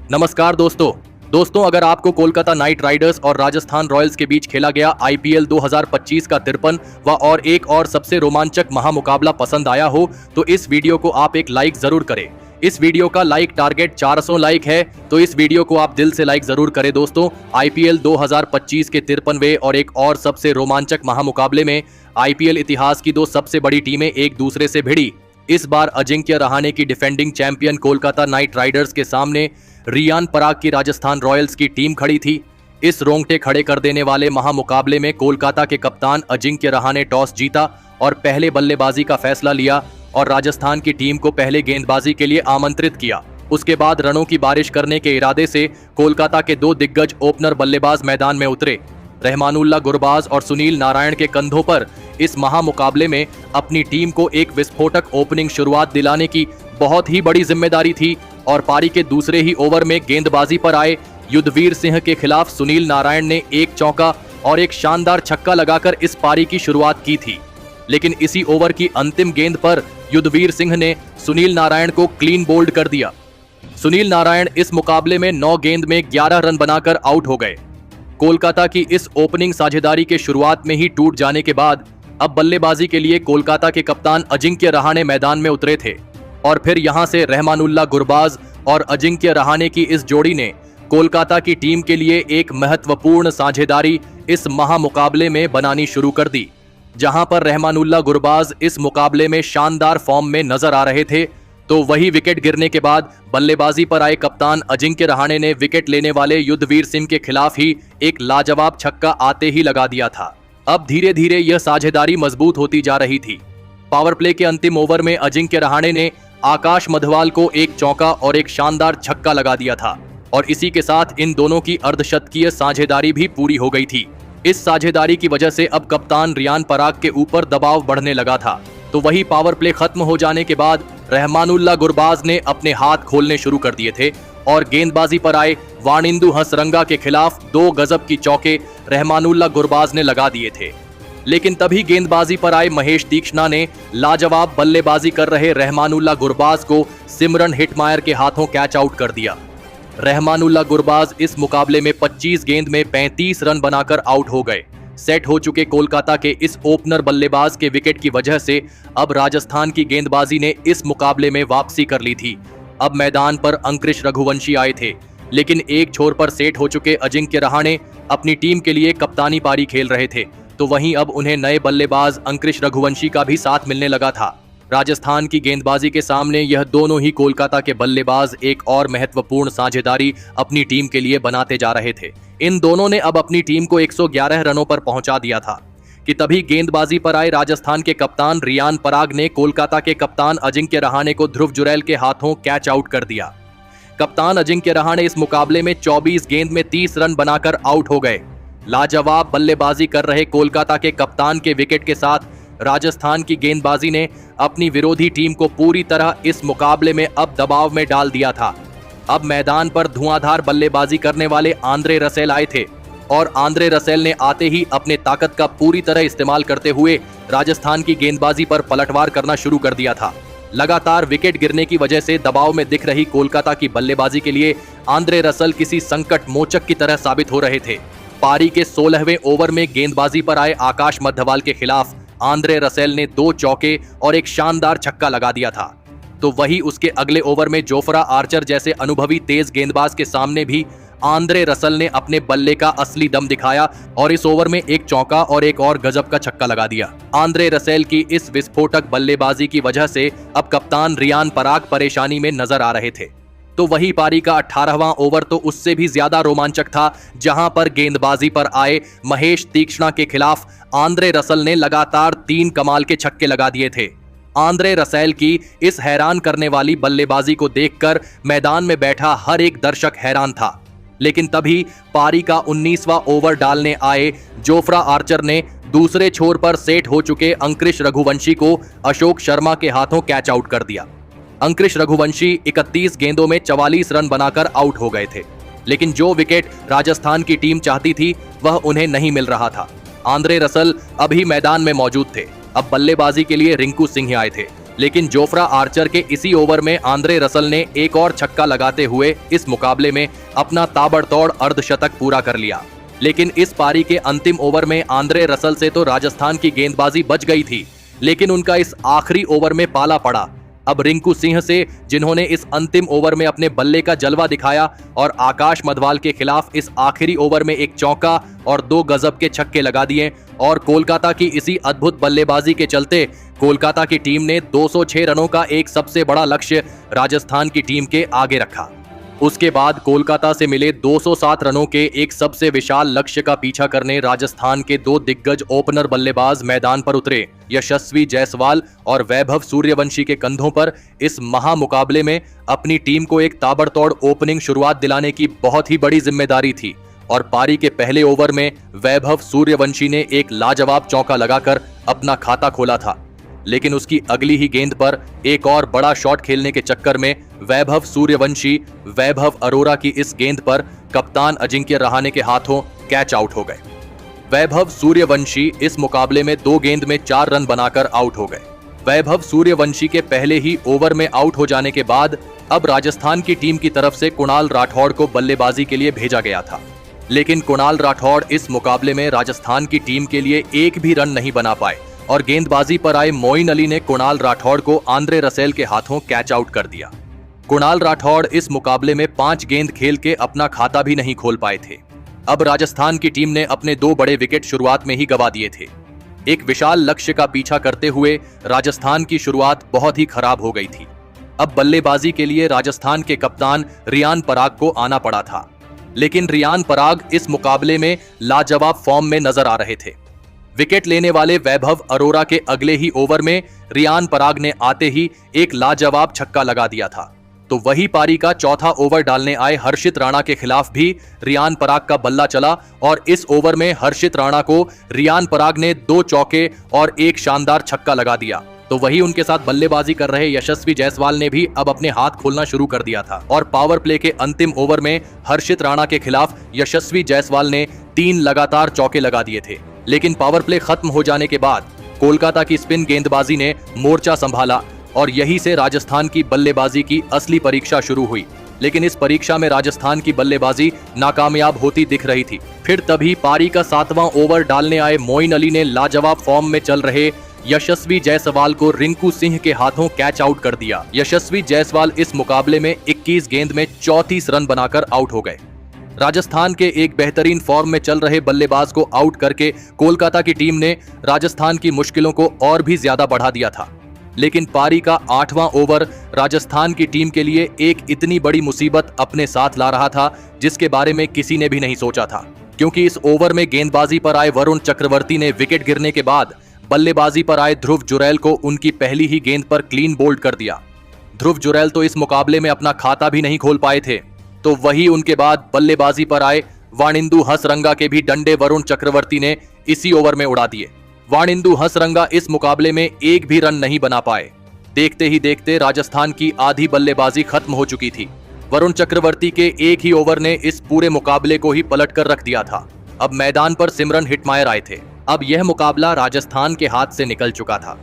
नमस्कार दोस्तों, अगर आपको कोलकाता नाइट राइडर्स और राजस्थान रॉयल्स के बीच खेला गया आईपीएल 2025 का 53वां और एक और सबसे रोमांचक महामुकाबला पसंद आया हो तो इस वीडियो को आप एक लाइक जरूर करें। इस वीडियो का लाइक टारगेट 400 लाइक है, तो इस वीडियो को आप दिल से लाइक जरूर करें। दोस्तों, आईपीएल 2025 के 53वें और एक और सबसे रोमांचक महामुकाबले में आईपीएल इतिहास की दो सबसे बड़ी टीमें एक दूसरे से भिड़ी। इस बार अजिंक्य रहाणे की defending champion Kolkata night Riders के सामने रियान पराग की राजस्थान रॉयल्स की टीम खड़ी थी। इस रोंगटे खड़े कर देने वाले महामुकाबले में कोलकाता के कप्तान अजिंक्य रहाणे टॉस जीता और पहले बल्लेबाजी का फैसला लिया और राजस्थान की टीम को पहले गेंदबाजी के लिए आमंत्रित किया। उसके बाद रनों की बारिश करने के इरादे से कोलकाता के दो दिग्गज ओपनर बल्लेबाज मैदान में उतरे। रहमानुल्लाह गुरबाज और सुनील नारायण के कंधों पर इस महामुकाबले में अपनी टीम को एक विस्फोटक ओपनिंग शुरुआत दिलाने की बहुत ही बड़ी जिम्मेदारी थी और पारी के दूसरे ही ओवर में गेंदबाजी पर आए युद्धवीर सिंह के खिलाफ सुनील नारायण ने एक चौका और एक शानदार छक्का लगाकर इस पारी की शुरुआत की थी। लेकिन इसी ओवर की अंतिम गेंद पर युद्धवीर सिंह ने सुनील नारायण को क्लीन बोल्ड कर दिया। सुनील नारायण इस मुकाबले में 9 गेंद में 11 रन बनाकर आउट हो गए। कोलकाता की इस ओपनिंग साझेदारी के शुरुआत में ही टूट जाने के बाद अब बल्लेबाजी के लिए कोलकाता के कप्तान अजिंक्य रहाणे मैदान में उतरे थे और फिर यहां से रहमानुल्लाह गुरबाज और अजिंक्य रहाणे की इस जोड़ी ने कोलकाता की टीम के लिए एक महत्वपूर्ण साझेदारी इस महामुकाबले में बनानी शुरू कर दी। जहां पर रहमानुल्लाह गुरबाज इस मुकाबले में शानदार फॉर्म में नजर आ रहे थे, तो वही विकेट गिरने के बाद बल्लेबाजी पर आए कप्तान अजिंक्य रहाणे ने विकेट लेने वाले युद्धवीर सिंह के खिलाफ ही एक लाजवाब छक्का आते ही लगा दिया था। अब धीरे धीरे यह साझेदारी मजबूत होती जा रही थी। पावर प्ले के अंतिम ओवर में अजिंक्य रहाणे ने आकाश मधवाल को एक चौका और एक शानदार छक्का लगा दिया था और इसी के साथ इन दोनों की अर्धशतकीय साझेदारी भी पूरी हो गई थी। इस साझेदारी की वजह से अब कप्तान रियान पराग के ऊपर दबाव बढ़ने लगा था। तो वही पावर प्ले खत्म हो जाने के बाद रहमानुल्लाह गुरबाज ने अपने हाथ खोलने शुरू कर दिए थे और गेंदबाजी पर आए वाणिंदु हसरंगा के खिलाफ 2 गजब की चौके रहमानुल्लाह गुरबाज ने लगा दिए थे। लेकिन तभी गेंदबाजी पर आए महेश तीक्ष्णा ने लाजवाब बल्लेबाजी कर रहे रहमानुल्लाह गुरबाज को सिमरन हिटमायर के हाथों कैच आउट कर दिया। रहमानुल्लाह गुरबाज इस मुकाबले में 25 गेंद में 35 रन बनाकर आउट हो गए। सेट हो चुके कोलकाता के इस ओपनर बल्लेबाज के विकेट की वजह से अब राजस्थान की गेंदबाजी ने इस मुकाबले में वापसी कर ली थी। अब मैदान पर अंकृश रघुवंशी आए थे, लेकिन एक छोर पर सेट हो चुके अजिंक्य रहाणे अपनी टीम के लिए कप्तानी पारी खेल रहे थे, तो वहीं अब उन्हें नए बल्लेबाज अंकृश रघुवंशी का भी साथ मिलने लगा था। राजस्थान की गेंदबाजी के सामने यह दोनों ही कोलकाता के बल्लेबाज एक और महत्वपूर्ण साझेदारी अपनी टीम के लिए बनाते जा रहे थे। इन दोनों ने अब अपनी टीम को 111 रनों पर पहुंचा दिया था कि तभी गेंदबाजी पर आए राजस्थान के कप्तान रियान पराग ने कोलकाता के कप्तान अजिंक्य रहाणे को ध्रुव जुरैल के हाथों कैच आउट कर दिया। कप्तान अजिंक्य रहाणे इस मुकाबले में 24 गेंद में 30 रन बनाकर आउट हो गए। लाजवाब बल्लेबाजी कर रहे कोलकाता के कप्तान के विकेट के साथ राजस्थान की गेंदबाजी ने अपनी विरोधी टीम को पूरी तरह इस मुकाबले में अब दबाव में डाल दिया था। अब मैदान पर धुआंधार बल्लेबाजी करने वाले आंद्रे रसेल आए थे और आंद्रे रसेल ने आते ही अपने ताकत का पूरी तरह इस्तेमाल करते हुए राजस्थान की गेंदबाजी पर पलटवार करना शुरू कर दिया था। लगातार विकेट गिरने की वजह से दबाव में दिख रही कोलकाता की बल्लेबाजी के लिए आंद्रे रसेल किसी संकट मोचक की तरह साबित हो रहे थे। पारी के 16वें ओवर में गेंदबाजी पर आए आकाश मधवाल के खिलाफ आंद्रे रसेल ने 2 चौके और एक शानदार छक्का लगा दिया था। तो वही उसके अगले ओवर में जोफ्रा आर्चर जैसे अनुभवी तेज गेंदबाज के सामने भी आंद्रे रसेल ने अपने बल्ले का असली दम दिखाया और इस ओवर में एक चौका और एक और गजब का छक्का लगा दिया। आंद्रे रसेल की इस विस्फोटक बल्लेबाजी की वजह से अब कप्तान रियान पराग परेशानी में नजर आ रहे थे। तो वही पारी का 18वां ओवर तो उससे भी ज्यादा रोमांचक था, जहां पर गेंदबाजी पर आए महेश तीक्ष्णा के खिलाफ आंद्रे रसेल ने लगातार 3 कमाल के छक्के लगा दिए थे। आंद्रे रसेल की इस हैरान करने वाली बल्लेबाजी को देखकर मैदान में बैठा हर एक दर्शक हैरान था। लेकिन तभी पारी का 19वां ओवर डालने आए जोफ्रा आर्चर ने दूसरे छोर पर सेट हो चुके अंकृश रघुवंशी को अशोक शर्मा के हाथों कैच आउट कर दिया। अंकृश रघुवंशी 31 गेंदों में 44 रन बनाकर आउट हो गए थे, लेकिन जो विकेट राजस्थान की टीम चाहती थी वह उन्हें नहीं मिल रहा था। आंद्रे रसेल अभी मैदान में मौजूद थे। अब बल्लेबाजी के लिए रिंकू सिंह आए थे, लेकिन जोफ्रा आर्चर के इसी ओवर में आंद्रे रसल ने एक और छक्का लगाते हुए इस मुकाबले में अपना ताबड़तोड़ अर्धशतक पूरा कर लिया। लेकिन इस पारी के अंतिम ओवर में आंद्रे रसल से तो राजस्थान की गेंदबाजी बच गई थी, लेकिन उनका इस आखिरी ओवर में पाला पड़ा अब रिंकू सिंह से, जिन्होंने इस अंतिम ओवर में अपने बल्ले का जलवा दिखाया और आकाश मधवाल के खिलाफ इस आखिरी ओवर में एक चौका और 2 गजब के छक्के लगा दिए। और कोलकाता की इसी अद्भुत बल्लेबाजी के चलते कोलकाता की टीम ने 206 रनों का एक सबसे बड़ा लक्ष्य राजस्थान की टीम के आगे रखा। उसके बाद कोलकाता से मिले 207 रनों के एक सबसे विशाल लक्ष्य का पीछा करने राजस्थान के 2 दिग्गज ओपनर बल्लेबाज मैदान पर उतरे। यशस्वी जायसवाल और वैभव सूर्यवंशी के कंधों पर इस महामुकाबले में अपनी टीम को एक ताबड़तोड़ ओपनिंग शुरुआत दिलाने की बहुत ही बड़ी जिम्मेदारी थी। और पारी के पहले ओवर में वैभव सूर्यवंशी ने एक लाजवाब चौका लगाकर अपना खाता खोला था, लेकिन उसकी अगली ही गेंद पर एक और बड़ा शॉट खेलने के चक्कर में वैभव सूर्यवंशी वैभव अरोरा की इस गेंद पर कप्तान अजिंक्य रहाणे के हाथों कैच आउट हो गए। वैभव सूर्यवंशी इस मुकाबले में 2 गेंद में 4 रन बनाकर आउट हो गए। वैभव सूर्यवंशी के पहले ही ओवर में आउट हो जाने के बाद अब राजस्थान की टीम की तरफ से कुणाल राठौड़ को बल्लेबाजी के लिए भेजा गया था, लेकिन कुणाल राठौड़ इस मुकाबले में राजस्थान की टीम के लिए एक भी रन नहीं बना पाए और गेंदबाजी पर आए मोइन अली ने कुणाल राठौड़ को आंद्रे रसेल के हाथों कैच आउट कर दिया। कुणाल राठौड़ इस मुकाबले में 5 गेंद खेल के अपना खाता भी नहीं खोल पाए थे। अब राजस्थान की टीम ने अपने 2 बड़े विकेट शुरुआत में ही गंवा दिए थे। एक विशाल लक्ष्य का पीछा करते हुए राजस्थान की शुरुआत बहुत ही खराब हो गई थी। अब बल्लेबाजी के लिए राजस्थान के कप्तान रियान पराग को आना पड़ा था, लेकिन रियान पराग इस मुकाबले में लाजवाब फॉर्म में नजर आ रहे थे। विकेट लेने वाले वैभव अरोरा के अगले ही ओवर में रियान पराग ने आते ही एक लाजवाब छक्का लगा दिया था, तो वही पारी का चौथा ओवर डालने आए हर्षित राणा के खिलाफ भी रियान पराग का बल्ला चला और इस ओवर में हर्षित राणा को रियान पराग ने 2 चौके और एक शानदार छक्का लगा दिया। तो वही उनके साथ बल्लेबाजी कर रहे यशस्वी जायसवाल ने भी अब अपने हाथ खोलना शुरू कर दिया था और पावर प्ले के अंतिम ओवर में हर्षित राणा के खिलाफ यशस्वी जायसवाल ने 3 लगातार चौके लगा दिए थे। लेकिन पावर प्ले खत्म हो जाने के बाद कोलकाता की स्पिन गेंदबाजी ने मोर्चा संभाला और यहीं से राजस्थान की बल्लेबाजी की असली परीक्षा शुरू हुई। लेकिन इस परीक्षा में राजस्थान की बल्लेबाजी नाकामयाब होती दिख रही थी। फिर तभी पारी का 7वां ओवर डालने आए मोइन अली ने लाजवाब फॉर्म में चल रहे यशस्वी जायसवाल को रिंकू सिंह के हाथों कैच आउट कर दिया। यशस्वी जायसवाल इस मुकाबले में 21 गेंद में 34 रन बनाकर आउट हो गए। राजस्थान के एक बेहतरीन फॉर्म में चल रहे बल्लेबाज को आउट करके कोलकाता की टीम ने राजस्थान की मुश्किलों को और भी ज्यादा बढ़ा दिया था। लेकिन पारी का 8वां ओवर राजस्थान की टीम के लिए एक इतनी बड़ी मुसीबत अपने साथ ला रहा था जिसके बारे में किसी ने भी नहीं सोचा था, क्योंकि इस ओवर में गेंदबाजी पर आए वरुण चक्रवर्ती ने विकेट गिरने के बाद बल्लेबाजी पर आए ध्रुव जुरैल को उनकी पहली ही गेंद पर क्लीन बोल्ड कर दिया। ध्रुव जुरैल तो इस मुकाबले में अपना खाता भी नहीं खोल पाए थे, तो वही उनके बाद बल्लेबाजी पर आए वाणिंदु हसरंगा के भी डंडे वरुण चक्रवर्ती ने इसी ओवर में उड़ा दिए। वाणिंदु हसरंगा इस मुकाबले में एक भी रन नहीं बना पाए। देखते ही देखते राजस्थान की आधी बल्लेबाजी खत्म हो चुकी थी। वरुण चक्रवर्ती के एक ही ओवर ने इस पूरे मुकाबले को ही पलट कर रख दिया था। अब मैदान पर सिमरन हिटमायर आए थे। अब यह मुकाबला राजस्थान के हाथ से निकल चुका था।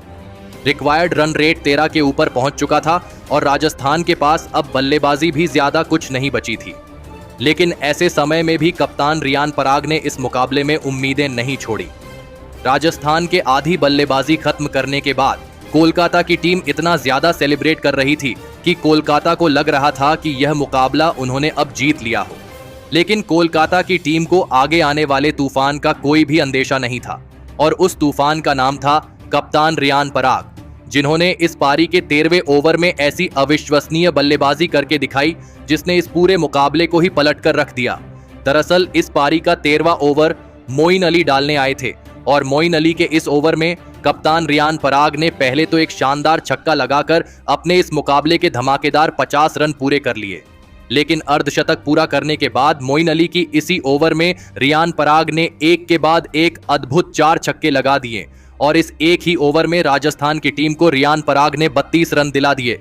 रिक्वायर्ड रन रेट 13 के ऊपर पहुंच चुका था और राजस्थान के पास अब बल्लेबाजी भी ज्यादा कुछ नहीं बची थी। लेकिन ऐसे समय में भी कप्तान रियान पराग ने इस मुकाबले में उम्मीदें नहीं छोड़ी। राजस्थान के आधी बल्लेबाजी खत्म करने के बाद कोलकाता की टीम इतना ज्यादा सेलिब्रेट कर रही थी कि कोलकाता को लग रहा था कि यह मुकाबला उन्होंने अब जीत लिया हो। लेकिन कोलकाता की टीम को आगे आने वाले तूफान का कोई भी अंदेशा नहीं था और उस तूफान का नाम था कप्तान रियान पराग, जिन्होंने इस पारी के 13वें ओवर में ऐसी अविश्वसनीय बल्लेबाजी करके दिखाई जिसने इस पूरे मुकाबले को ही पलट कर रख दिया। दरअसल इस पारी का 13वां ओवर मोइन अली डालने आए थे और मोइन अली के इस ओवर में कप्तान रियान पराग ने पहले तो एक शानदार छक्का लगाकर अपने इस मुकाबले के धमाकेदार 50 रन पूरे कर लिए। लेकिन अर्धशतक पूरा करने के बाद मोइन अली की इसी ओवर में रियान पराग ने एक के बाद एक अद्भुत 4 छक्के लगा दिए और इस एक ही ओवर में राजस्थान की टीम को रियान पराग ने 32 रन दिला दिए।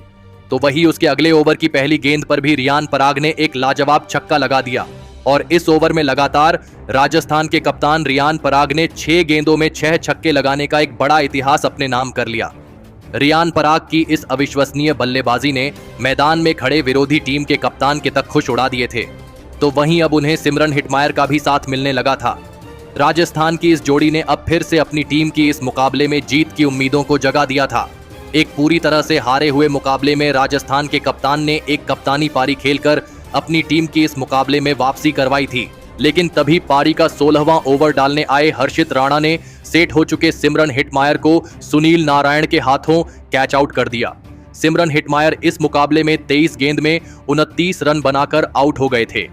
तो वही उसके अगले ओवर की पहली गेंद पर भी रियान पराग ने एक लाजवाब छक्का लगा दिया और इस ओवर में लगातार राजस्थान के कप्तान रियान पराग ने 6 गेंदों में 6 छक्के लगाने का एक बड़ा इतिहास अपने नाम कर लिया। रियान पराग की इस अविश्वसनीय बल्लेबाजी ने मैदान में खड़े विरोधी टीम के कप्तान के तक खुश उड़ा दिए थे। तो वहीं अब उन्हें सिमरन हिटमायर का भी साथ मिलने लगा था। राजस्थान की इस जोड़ी ने अब फिर से अपनी टीम की इस मुकाबले में जीत की उम्मीदों को जगा दिया था। एक पूरी तरह से हारे हुए मुकाबले में राजस्थान के कप्तान ने एक कप्तानी पारी खेलकर अपनी टीम की इस मुकाबले में वापसी करवाई थी। लेकिन तभी पारी का 16वां ओवर डालने आए हर्षित राणा ने सेट हो चुके सिमरन हिटमायर को सुनील नारायण के हाथों कैच आउट कर दिया। सिमरन हिटमायर इस मुकाबले में 23 गेंद में 29 रन बनाकर आउट हो गए थे।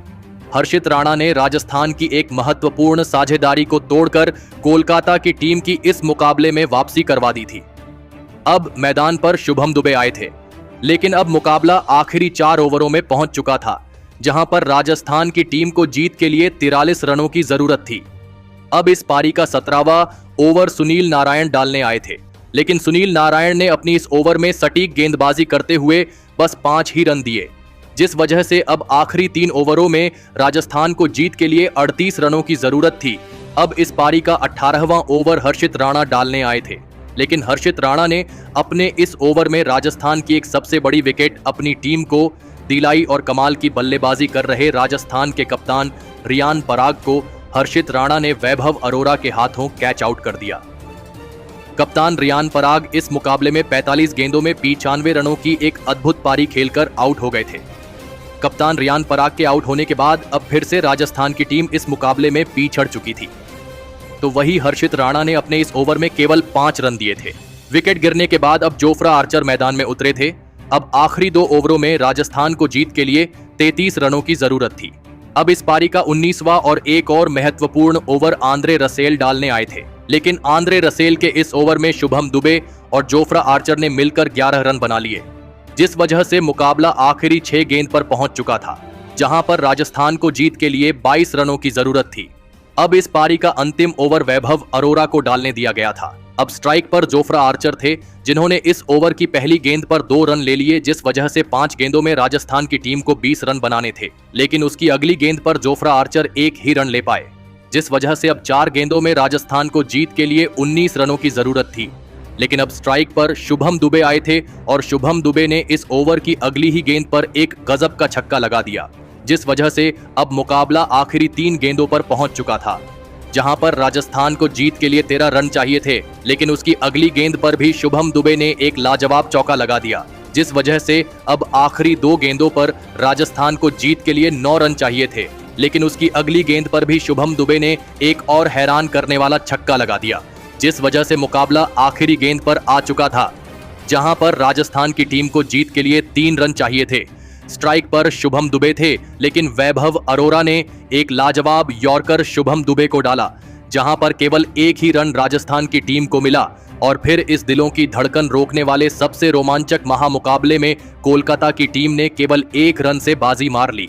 हर्षित राणा ने राजस्थान की एक महत्वपूर्ण साझेदारी को तोड़कर कोलकाता की टीम की इस मुकाबले में वापसी करवा दी थी। अब मैदान पर शुभम दुबे आए थे, लेकिन अब मुकाबला आखिरी 4 ओवरों में पहुंच चुका था, जहां पर राजस्थान की टीम को जीत के लिए 43 रनों की जरूरत थी। अब इस पारी का 17वां ओवर सुनील नारायण डालने आए थे, लेकिन सुनील नारायण ने अपनी इस ओवर में सटीक गेंदबाजी करते हुए बस 5 ही रन दिए, जिस वजह से अब आखिरी 3 ओवरों में राजस्थान को जीत के लिए 38 रनों की जरूरत थी। अब इस पारी का 18वां ओवर हर्षित राणा डालने आए थे, लेकिन हर्षित राणा ने अपने इस ओवर में राजस्थान की एक सबसे बड़ी विकेट अपनी टीम को दिलाई और कमाल की बल्लेबाजी कर रहे राजस्थान के कप्तान रियान पराग को हर्षित राणा ने वैभव अरोरा के हाथों कैच आउट कर दिया। कप्तान रियान पराग इस मुकाबले में 45 गेंदों में 95 रनों की एक अद्भुत पारी खेलकर आउट हो गए थे। कप्तान रियान पराग के आउट होने के बाद अब फिर से राजस्थान की टीम इस मुकाबले में पीछड़ चुकी थी। तो वही हर्षित राणा ने अपने इस ओवर में केवल 5 रन दिए थे। विकेट गिरने के बाद अब जोफ्रा आर्चर मैदान में उतरे थे। अब आखिरी 2 ओवरों में राजस्थान को जीत के लिए 33 रनों की जरूरत थी। अब इस पारी का 19वां और एक और महत्वपूर्ण ओवर आंद्रे रसेल डालने आए थे, लेकिन आंद्रे रसेल के इस ओवर में शुभम दुबे और जोफ्रा आर्चर ने मिलकर 11 रन बना लिए, जिस वजह से मुकाबला आखिरी 6 गेंद पर पहुंच चुका था, जहां पर राजस्थान को जीत के लिए 22 रनों की जरूरत थी। अब इस पारी का अंतिम ओवर वैभव अरोरा को डालने दिया गया था। अब स्ट्राइक पर जोफ्रा आर्चर थे, जिन्होंने इस ओवर की पहली गेंद पर 2 रन ले लिए, जिस वजह से 5 गेंदों में राजस्थान की टीम को 20 रन बनाने थे। लेकिन उसकी अगली गेंद पर जोफ्रा आर्चर 1 ही रन ले पाए, जिस वजह से अब 4 गेंदों में राजस्थान को जीत के लिए 19 रनों की जरूरत थी। लेकिन अब स्ट्राइक पर शुभम दुबे आए थे और शुभम दुबे ने इस ओवर की अगली ही गेंद पर एक गजब का छक्का लगा दिया, जिस वजह से अब मुकाबला आखिरी 3 गेंदों पर पहुंच चुका था, जहां पर राजस्थान को जीत के लिए 13 रन चाहिए थे। लेकिन उसकी अगली गेंद पर भी शुभम दुबे ने एक लाजवाब चौका लगा दिया, जिस वजह से अब आखिरी 2 गेंदों पर राजस्थान को जीत के लिए 9 रन चाहिए थे। लेकिन उसकी अगली गेंद पर भी शुभम दुबे ने एक और हैरान करने वाला छक्का लगा दिया, जिस वजह से मुकाबला आखिरी गेंद पर आ चुका था, जहां पर राजस्थान की टीम को जीत के लिए 3 रन चाहिए थे। स्ट्राइक पर शुभम दुबे थे, लेकिन वैभव अरोरा ने एक लाजवाब यॉर्कर शुभम दुबे को डाला, जहां पर केवल 1 ही रन राजस्थान की टीम को मिला और फिर इस दिलों की धड़कन रोकने वाले सबसे रोमांचक महामुकाबले में कोलकाता की टीम ने केवल 1 रन से बाजी मार ली।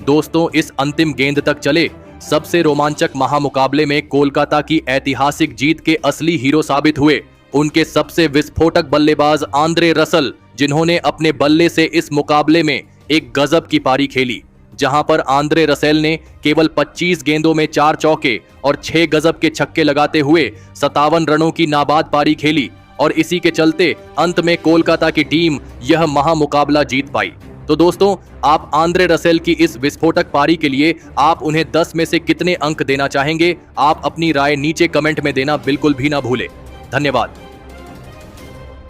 दोस्तों, इस अंतिम गेंद तक चले सबसे रोमांचक महामुकाबले में कोलकाता की ऐतिहासिक जीत के असली हीरो साबित हुए उनके सबसे विस्फोटक बल्लेबाज आंद्रे रसल, जिन्होंने अपने बल्ले से इस मुकाबले में एक गजब की पारी खेली, जहां पर आंद्रे रसेल ने केवल 25 गेंदों में 4 चौके और 6 गजब के छक्के लगाते हुए 57 रनों की नाबाद पारी खेली और इसी के चलते अंत में कोलकाता की टीम यह महामुकाबला जीत पाई। तो दोस्तों, आप आंद्रे रसेल की इस विस्फोटक पारी के लिए आप उन्हें 10 में से कितने अंक देना चाहेंगे? आप अपनी राय नीचे कमेंट में देना बिल्कुल भी ना भूलें। धन्यवाद।